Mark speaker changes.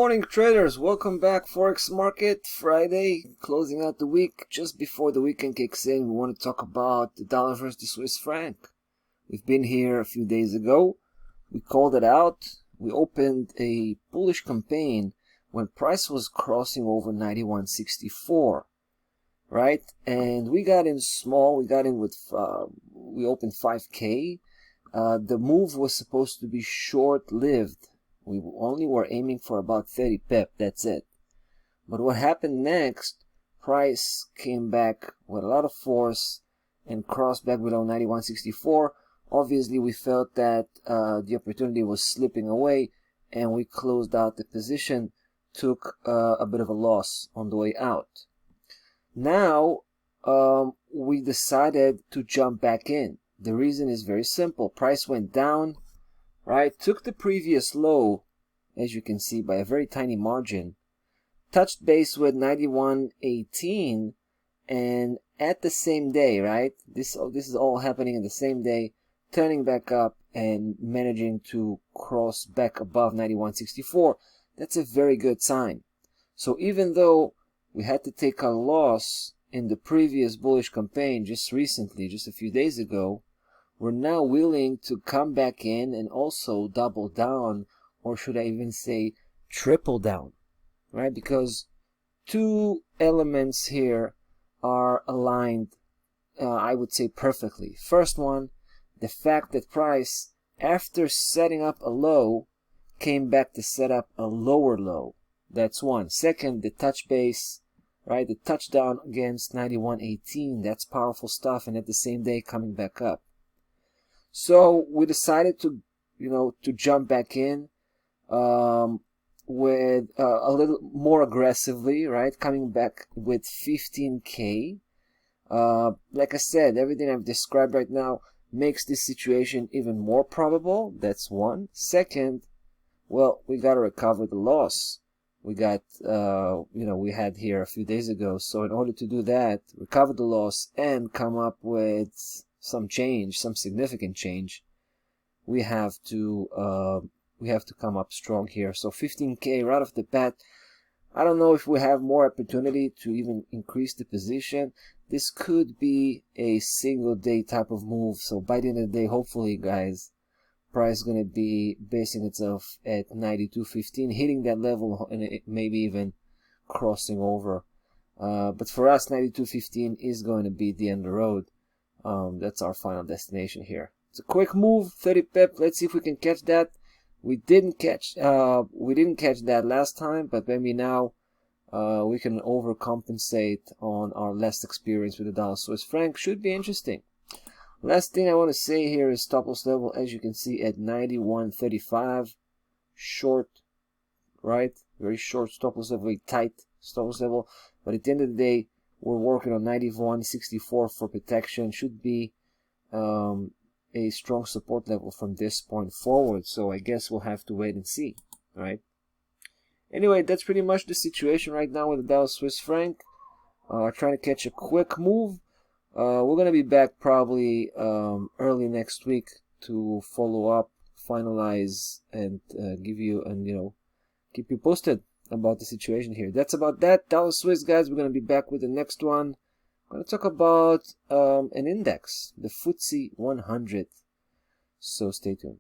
Speaker 1: morning, traders. Welcome back. Forex market Friday, closing out the week. Just before the weekend kicks in, we want to talk about the dollar versus the Swiss franc. We've been here a few days ago. We called it out. We opened a bullish campaign when price was crossing over 91.64, right? And we got in small. We got in with we opened 5K. The move was supposed to be short-lived. We only were aiming for about 30 pip, that's it. But what happened next, price came back with a lot of force and crossed back below 91.64. Obviously, we felt that the opportunity was slipping away, and we closed out the position, took a bit of a loss on the way out. Now, we decided to jump back in. The reason is very simple. Price went down, right? Took the previous low, as you can see, by a very tiny margin. Touched base with 91.18, and at the same day, right? This is all happening in the same day, turning back up and managing to cross back above 91.64. That's a very good sign. So even though we had to take a loss in the previous bullish campaign just recently, just a few days ago, we're now willing to come back in and also double down, or should I even say triple down, right? Because two elements here are aligned, I would say perfectly. First one, the fact that price, after setting up a low, came back to set up a lower low. That's one. Second, the touch base, right? The touchdown against 91.18. That's powerful stuff. And at the same day, coming back up. So we decided to, to jump back in with a little more aggressively, right? Coming back with 15K. Like I said, everything I've described right now makes this situation even more probable. That's one. Second, well, we got to recover the loss we got, we had here a few days ago. So in order to do that, recover the loss and come up with some change, some significant change, we have to come up strong here. So 15K right off the bat. I don't know if we have more opportunity to even increase the position. This could be a single day type of move. So by the end of the day, hopefully, guys, price is going to be basing itself at 92.15, hitting that level and maybe even crossing over. But for us, 92.15 is going to be the end of the road. That's our final destination here. It's a quick move, 30 pip. Let's see if we can catch that. We didn't catch that last time, but maybe now we can overcompensate on our less experience with the dollar Swiss franc. Should be interesting. Last thing I want to say here is stop loss level, as you can see, at 91.35. Short, right? Very short stop loss level, very tight stop loss level. But at the end of the day, we're working on 91.64 for protection. Should be a strong support level from this point forward. So I guess we'll have to wait and see, right? Anyway, that's pretty much the situation right now with the dollar Swiss franc. Trying to catch a quick move. We're going to be back probably early next week to follow up, finalize, and give you, and keep you posted about the situation here. That's about that. Dollar Swiss, guys. We're going to be back with the next one. I'm going to talk about an index, the FTSE 100. So stay tuned.